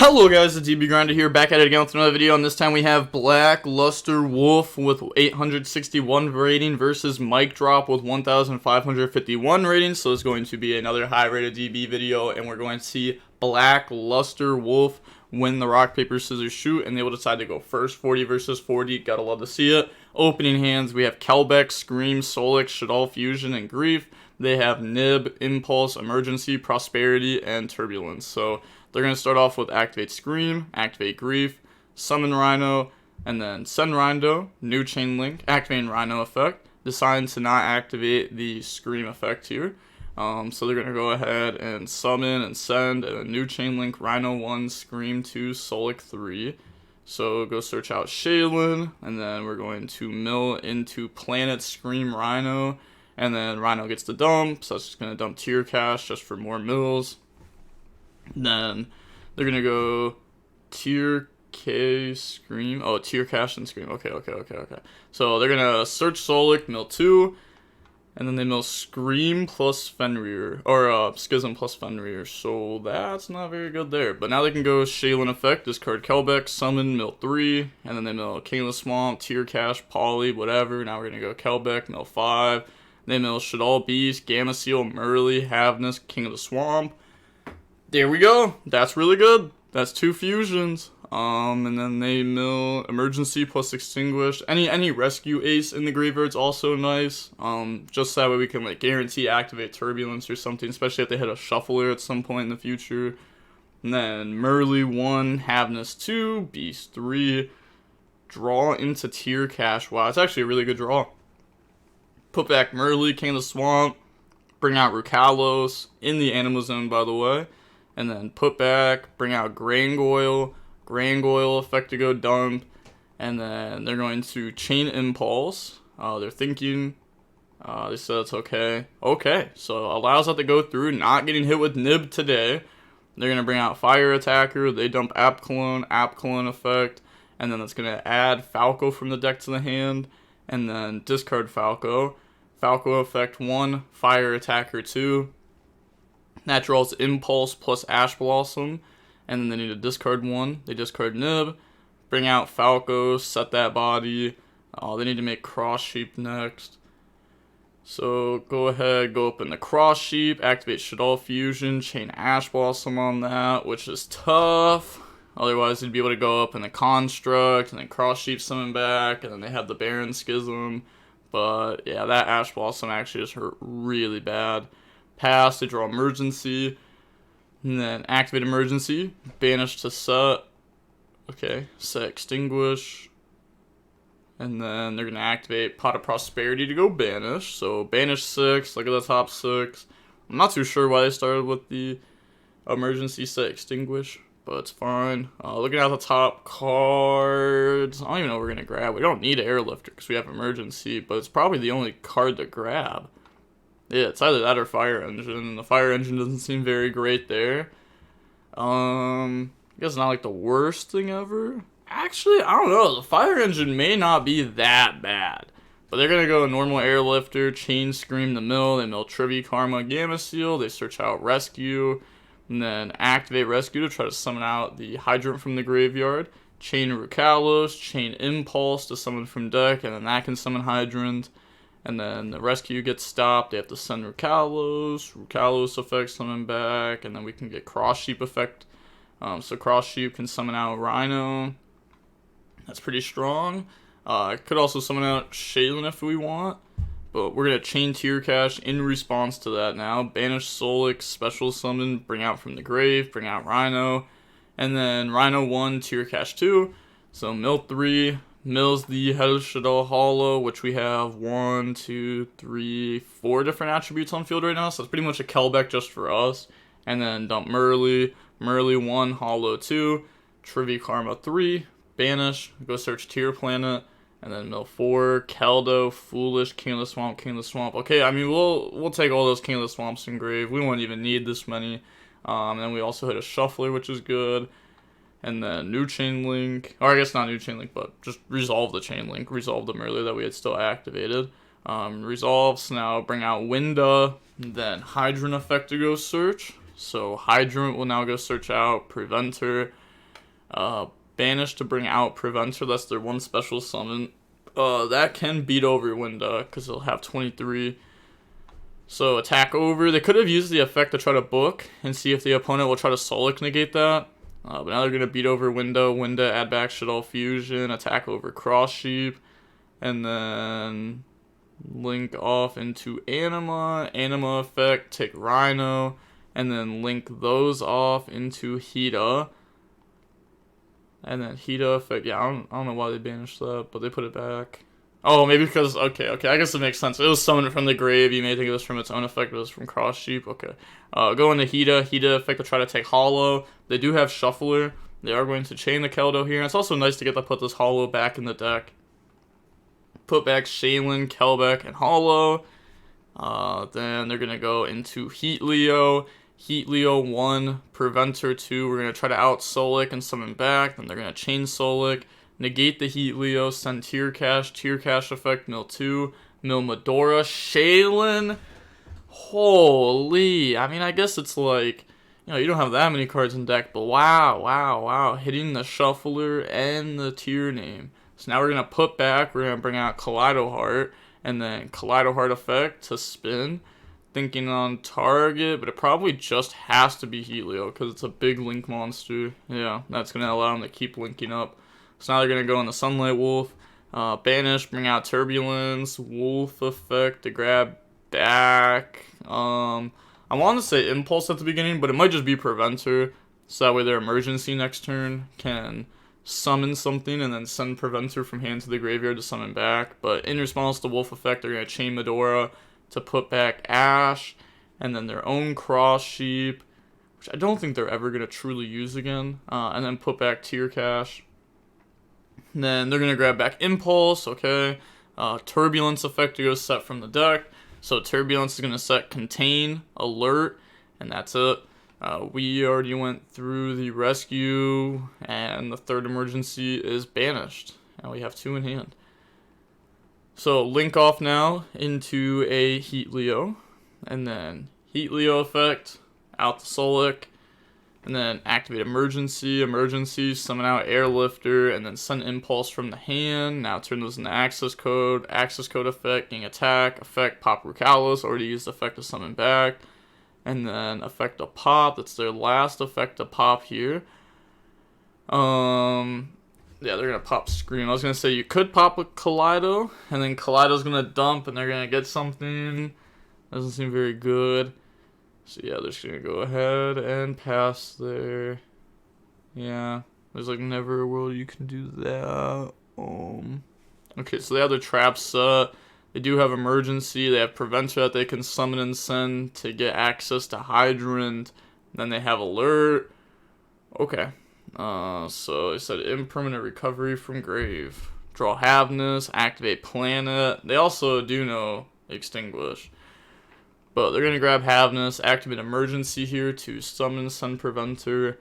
Hello guys, it's DB Grinder here, back at it again with another video, and this time we have Blackluster Wolf with 861 rating versus Mic Drop with 1,551 rating, so it's going to be another high rated DB video, and we're going to see Blackluster Wolf win the rock, paper, scissors, shoot, and they will decide to go first. 40 versus 40, gotta love to see it. Opening hands, we have Kelbeck, Scream, Solik, Shaddoll, Fusion, and Grief. They have Nib, Impulse, Emergency, Prosperity, and Turbulence. So they're going to start off with Activate Scream, Activate Grief, Summon Rhino, and then send Rhino, new Chain Link, activating Rhino effect. Decide to not activate the Scream effect here. So they're going to go ahead and summon and send a new Chain Link, Rhino 1, Scream 2, Solik 3. So go search out Shaylin, and then we're going to mill into Planet Scream Rhino, and then Rhino gets the dump, so that's just going to dump Tier Cash just for more mills. Then they're going to go Tier K Scream, Tier Cash and Scream, okay. So they're going to search Solik, mill 2, and then they mill Scream plus Fenrir, or Schism plus Fenrir, so that's not very good there. But now they can go Shaylin effect, discard Kelbeck, summon, mill 3, and then they mill King of the Swamp, Tier Cash, Poly, whatever. Now we're going to go Kelbeck, mill 5, they mill Shaddoll Beast, Gamma Seal, Merly, Havness, King of the Swamp. There we go, that's really good, that's 2 fusions. And then they mill Emergency plus Extinguish. Any rescue ace in the graveyard's also nice. Just that way we can like guarantee activate Turbulence or something, especially if they hit a shuffler at some point in the future. And then Merly 1, Havness 2, Beast 3, draw into Tier Cash. Wow, it's actually a really good draw. Put back Merly, King of the Swamp, bring out Rukalos in the Animal Zone, by the way. And then put back, bring out Grangoyle effect to go dump, and then they're going to chain Impulse. They're thinking, they said it's okay. Okay, so allows that to go through, not getting hit with Nib today. They're going to bring out Fire Attacker, they dump App Clone effect, and then that's going to add Falco from the deck to the hand, and then discard Falco. Falco effect 1, Fire Attacker 2. That draws Impulse plus Ash Blossom, and then they need to discard 1. They discard Nib, bring out Falco, set that body. They need to make Cross Sheep next. So go ahead, go up in the Cross Sheep, activate Shaddoll Fusion, chain Ash Blossom on that, which is tough. Otherwise, they'd be able to go up in the Construct, and then Cross Sheep summon back, and then they have the Baron Schism. But yeah, that Ash Blossom actually just hurt really bad. Pass, they draw Emergency, and then activate Emergency, banish to set, okay, set Extinguish, and then they're going to activate Pot of Prosperity to go banish, so banish 6, look at the top 6, I'm not too sure why they started with the Emergency, set Extinguish, but it's fine. Looking at the top cards, I don't even know what we're going to grab. We don't need Airlifter because we have Emergency, but it's probably the only card to grab. Yeah, it's either that or Fire Engine. The Fire Engine doesn't seem very great there. I guess not like the worst thing ever. Actually, I don't know. The Fire Engine may not be that bad. But they're going to go normal Airlifter, Chain Scream the mill. They mill Trivy, Karma, Gamma Seal. They search out Rescue. And then activate Rescue to try to summon out the Hydrant from the graveyard. Chain Rukalos, Chain Impulse to summon from deck. And then that can summon Hydrant. And then the Rescue gets stopped. They have to send Rukalos effect summon back, and then we can get Cross Sheep effect. So Cross Sheep can summon out Rhino. That's pretty strong. Could also summon out Shaylin if we want, but we're gonna chain Tier Cash in response to that now. Banish Solik, special summon, bring out from the grave, bring out Rhino, and then Rhino 1, Tier Cash 2. So mill 3. Mills the Head of Shaddoll Hollow, which we have 1, 2, 3, 4 different attributes on field right now, so it's pretty much a Kelbeck just for us. And then dump Merly 1, Hollow 2, Trivy Karma 3, banish, go search Tier Planet, and then mill 4, Keldo, Foolish, King of the Swamp. Okay, I mean, we'll take all those King of the Swamps in grave, we won't even need this many. And then we also hit a Shuffler, which is good. And then new Chain Link, or I guess not new Chain Link, but just resolve the Chain Link, resolve them earlier that we had still activated. Resolves, now bring out Winda, then Hydrant effect to go search. So Hydrant will now go search out Preventer, Banish to bring out Preventer. That's their one special summon. That can beat over Winda because they'll have 23. So attack over. They could have used the effect to try to book and see if the opponent will try to Solic negate that. But now they're going to beat over Winda. Winda, add back Shaddoll Fusion, attack over Cross Sheep, and then link off into Anima. Anima effect, take Rhino, and then link those off into Hida. And then Hida effect, yeah, I don't know why they banished that, but they put it back. Oh, maybe because, okay, I guess it makes sense. It was summoned from the grave. You may think it was from its own effect, but it was from Cross Sheep. Okay. Go into Hida effect to try to take Hollow. They do have Shuffler. They are going to chain the Keldo here. And it's also nice to get to put this Hollow back in the deck. Put back Shaylin, Kelbeck, and Hollow. Then they're going to go into YuGiOh. YuGiOh 1, Preventer 2. We're going to try to out Solic and summon back. Then they're going to chain Solic. Negate the YuGiOh, send Tear Cash effect, mill 2, mill Medora, Shaylin, holy, I mean, I guess it's like, you know, you don't have that many cards in deck, but wow, hitting the Shuffler and the Tier name. So now we're going to put back, we're going to bring out Kaleido Heart, and then Kaleido Heart effect to spin, thinking on target, but it probably just has to be YuGiOh, because it's a big link monster. Yeah, that's going to allow them to keep linking up. So now they're going to go in the Sunlight Wolf, banish, bring out Turbulence, Wolf effect to grab back. I want to say Impulse at the beginning, but it might just be Preventer. So that way their emergency next turn can summon something and then send Preventer from hand to the graveyard to summon back. But in response to Wolf effect, they're going to chain Medora to put back Ash, and then their own Cross Sheep, which I don't think they're ever going to truly use again, and then put back Tear Cash. Then they're going to grab back Impulse, okay. Turbulence effect to go set from the deck. So Turbulence is going to set Contain, Alert, and that's it. We already went through the Rescue, and the third emergency is banished. And we have 2 in hand. So link off now into a YuGiOh, and then YuGiOh effect, out the Solic. And then activate emergency, summon out Airlifter, and then send Impulse from the hand. Now turn those into access code effect, gain attack, effect, pop Rukalis, already used effect to summon back. And then effect to pop, that's their last effect to pop here. Yeah, they're going to pop Scream. I was going to say you could pop a Kaleido, and then Kaleido's going to dump, and they're going to get something. Doesn't seem very good. So yeah, they're just going to go ahead and pass there. Yeah, there's like never a world you can do that. Okay, so they have their trap set. They do have emergency. They have Preventer that they can summon and send to get access to Hydrant. Then they have Alert. Okay. So they said impermanent recovery from grave. Draw Havness, activate Planet. They also do know Extinguish. But they're going to grab Havness, activate emergency here to summon Sun Preventer,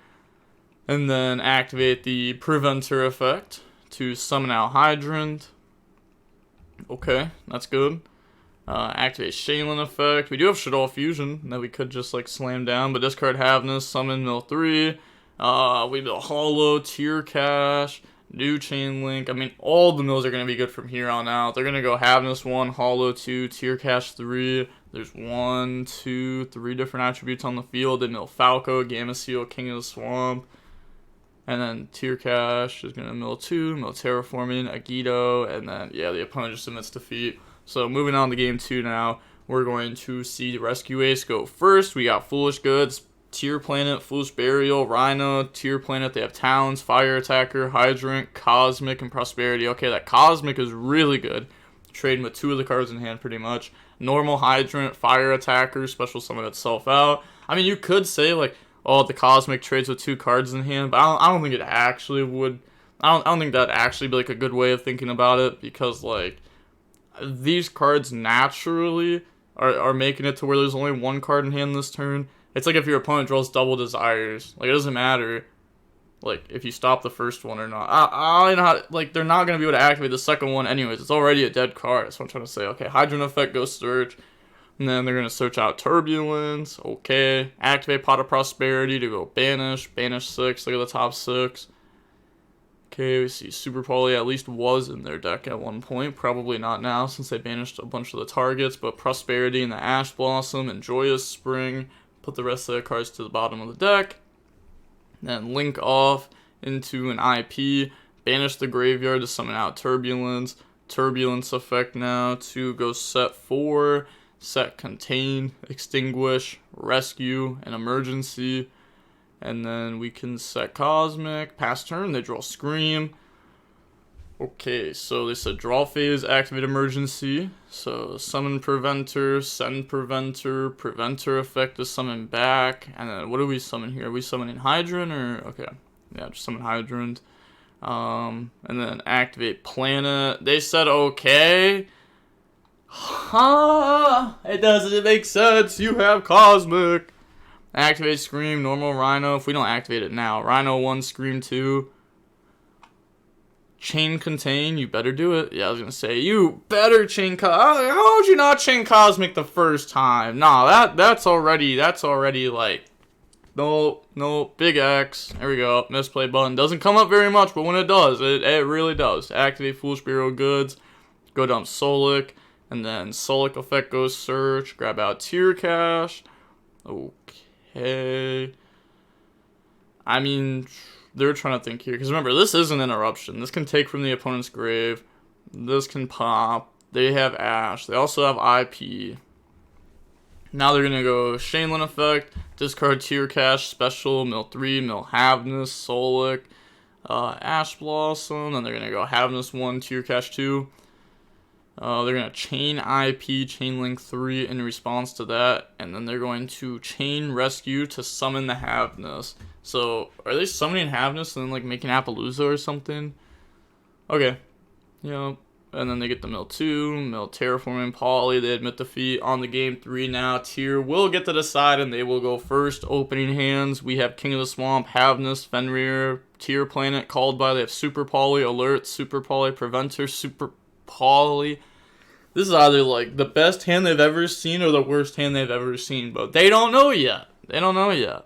and then activate the Preventer effect to summon out Hydrant. Okay, that's good. Activate Shaylin effect. We do have Shaddoll Fusion that we could just like slam down, but discard Havness, summon mill 3. We mill Hollow, Tear Cash, new Chain Link. I mean, all the mills are going to be good from here on out. They're going to go Havness 1, Hollow 2, Tear Cash 3. There's 1, 2, 3 different attributes on the field. They mill Falco, Gamma Seal, King of the Swamp. And then Tear Cash is going to mill 2, mill Terraforming, Agito, and then, yeah, the opponent just admits defeat. So moving on to game 2 now, we're going to see the Rescue Ace go first. We got Foolish Goods, Tear Planet, Foolish Burial, Rhino, Tear Planet. They have Towns, Fire Attacker, Hydrant, Cosmic, and Prosperity. Okay, that Cosmic is really good. Trading with 2 of the cards in hand pretty much. Normal Hydrant, Fire Attacker, special summon itself out. I mean, you could say, like, oh, the Cosmic trades with 2 cards in hand, but I don't think it actually would. I don't think that'd actually be, like, a good way of thinking about it, because, like, these cards naturally are making it to where there's only 1 card in hand this turn. It's like if your opponent draws double Desires. Like, it doesn't matter, like, if you stop the first one or not. I don't know how, like, they're not going to be able to activate the second one anyways. It's already a dead card. That's what I'm trying to say. Okay, Hydrant effect, go search. And then they're going to search out Turbulence. Okay. Activate Pot of Prosperity to go banish. Banish 6. Look at the top 6. Okay, we see Super Poly at least was in their deck at one point. Probably not now since they banished a bunch of the targets, but Prosperity and the Ash Blossom and Joyous Spring. Put the rest of their cards to the bottom of the deck. Then link off into an IP. Banish the graveyard to summon out Turbulence. Turbulence effect now to go set 4. Set Contain, Extinguish, Rescue, and Emergency. And then we can set Cosmic. Pass turn, they draw Scream. Okay, so they said draw phase, activate Emergency. So summon Preventer, send Preventer, Preventer effect to summon back. And then what do we summon here? Are we summoning Hydrant or okay? Yeah, just summon Hydrant. And then activate Planet. They said okay. Huh? It doesn't make sense. You have Cosmic. Activate Scream, normal Rhino. If we don't activate it now, Rhino 1, Scream 2. Chain Contain, you better do it. Yeah, I was gonna say, you better chain how would you not chain Cosmic the first time? Nah, that's already like, no, big X. There we go, misplay button. Doesn't come up very much, but when it does, it really does. Activate Foolish Bureau of Goods, go dump Solic, and then Solic effect goes search, grab out Tier Cash. Okay. I mean, they're trying to think here. Because remember, this is an interruption. This can take from the opponent's grave. This can pop. They have Ash. They also have IP. Now they're going to go Shaneland effect. Discard Tier Cash, Special, Mill 3, Mill Havness, Solic, Ash Blossom. Then they're going to go Havness 1, Tier Cash 2. They're going to chain IP, chain link 3 in response to that. And then they're going to chain rescue to summon the Havness. So, are they summoning Havness and then like making Appaloosa or something? Okay. Yep. And then they get the Mill 2, Mill Terraforming Poly. They admit defeat on the game 3 now. Tier will get to decide and they will go first. Opening hands. We have King of the Swamp, Havness, Fenrir, Tier Planet called by. They have Super Poly, Alert, Super Poly, Preventer, Super Poly. This is either like the best hand they've ever seen or the worst hand they've ever seen, but they don't know yet. They don't know yet.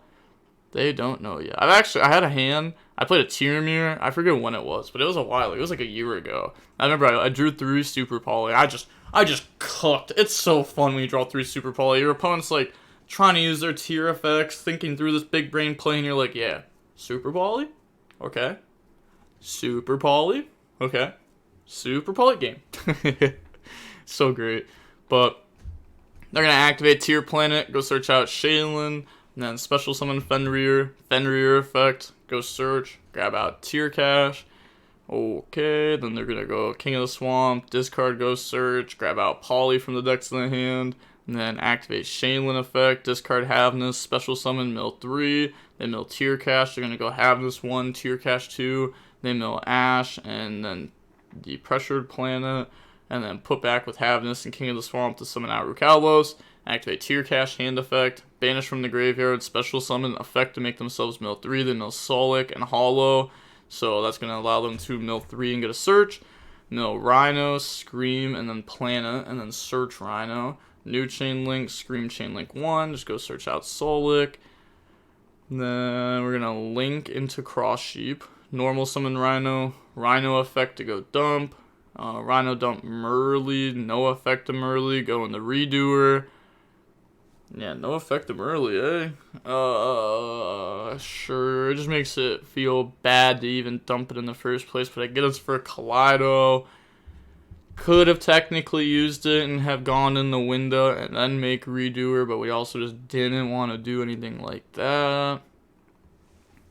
I had a hand. I played a Tier Mirror. I forget when it was, but it was a while ago. It was like a year ago. I remember I drew 3 Super Poly. I just cooked. It's so fun when you draw 3 Super Poly. Your opponent's like trying to use their tier effects, thinking through this big brain play, and you're like, yeah, Super Poly? Okay. Super Poly? Okay. Super Poly game. So great. But they're going to activate Tier Planet, go search out Shaylin, and then special summon Fenrir effect, go search, grab out Tier Cash. Okay, then they're going to go King of the Swamp, discard, go search, grab out Poly from the decks in the hand, and then activate Shaylin effect, discard Havness, special summon Mill 3, they mill Tier Cash, they're going to go Havness 1, Tier Cash 2, they mill Ash, and then the Pressured Planet, and then put back with Havness and King of the Swamp to summon out Rukalos, activate Tier Cash hand effect, banish from the graveyard, special summon effect to make themselves mill 3, then mill Solic and Hollow, so that's going to allow them to mill 3 and get a search, mill Rhino, Scream, and then Planet, and then search Rhino, new chain link, Scream chain link 1, just go search out Solic, then we're going to link into Cross Sheep, normal summon Rhino, Rhino effect to go dump, Rhino dump Merly, no effect to Merly, go in the Redoer. Yeah, no effect to Merly, eh? Sure, it just makes it feel bad to even dump it in the first place, but I get us for Kaleido. Could have technically used it and have gone in the window and then make Redoer, but we also just didn't want to do anything like that.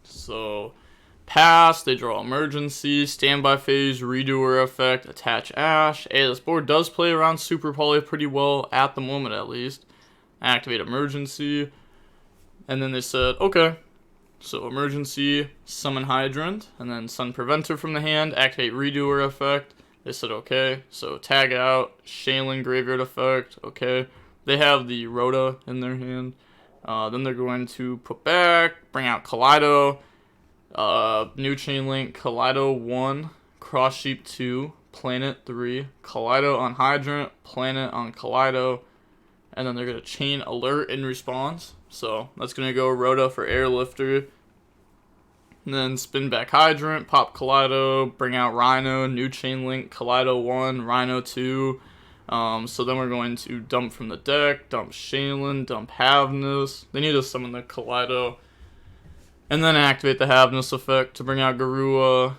So pass, they draw Emergency, Standby Phase, Redoer effect, attach Ash. Hey, this board does play around Super Poly pretty well, at the moment at least. Activate Emergency. And then they said, okay. So Emergency, summon Hydrant, and then Sun Preventer from the hand, activate Redoer effect. They said, okay. So tag out, Shaylin Graveyard effect, okay. They have the Rhoda in their hand. Then they're going to put back, bring out Kaleido. New chain link, Kaleido 1, Cross Sheep 2, Planet 3, Kaleido on Hydrant, Planet on Kaleido, and then they're going to chain Alert in response. So that's going to go Rhoda for Airlifter. And then spin back Hydrant, pop Kaleido, bring out Rhino, new Chain Link, Kaleido 1, Rhino 2. So then we're going to dump from the deck, dump Shaylin, dump Havnus. They need to summon the Kaleido. And then activate the Havnus effect to bring out Garua.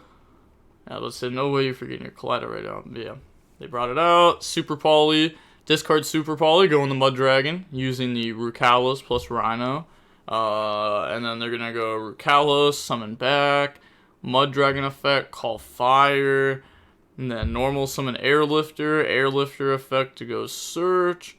Yeah, let's say no way you're forgetting your Kaleido right now. But yeah, they brought it out. Super Poly. Discard Super Poly, go in the Mud Dragon using the Rukalos plus Rhino. And then they're going to go Rukalos, summon back, Mud Dragon effect, call fire, and then normal summon Airlifter effect to go search.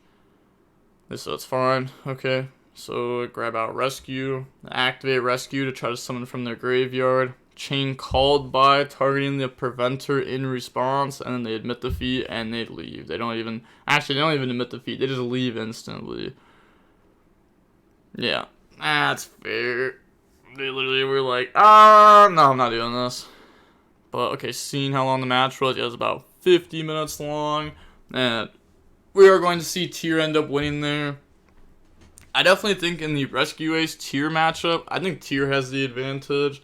So it's fine. Okay, so grab out Rescue, activate Rescue to try to summon from their graveyard. Chain called by, targeting the preventer in response, and then they admit defeat and they leave. They don't even admit defeat, they just leave instantly. Yeah, that's fair. They literally were like, no, I'm not doing this. But okay, seeing how long the match was, it was about 50 minutes long, and we are going to see Tier end up winning there. I definitely think in the Rescue Ace Tier matchup, I think Tier has the advantage.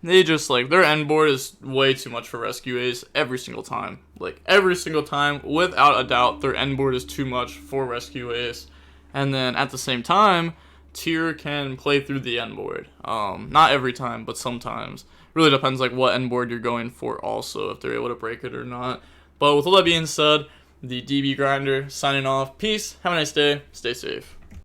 They just, like, their end board is way too much for Rescue Ace every single time. Like, every single time, without a doubt, their end board is too much for Rescue Ace. And then, at the same time, Tier can play through the end board. Not every time, but sometimes. Really depends, like, what end board you're going for also, if they're able to break it or not. But with all that being said, the DB Grinder signing off. Peace, have a nice day, stay safe.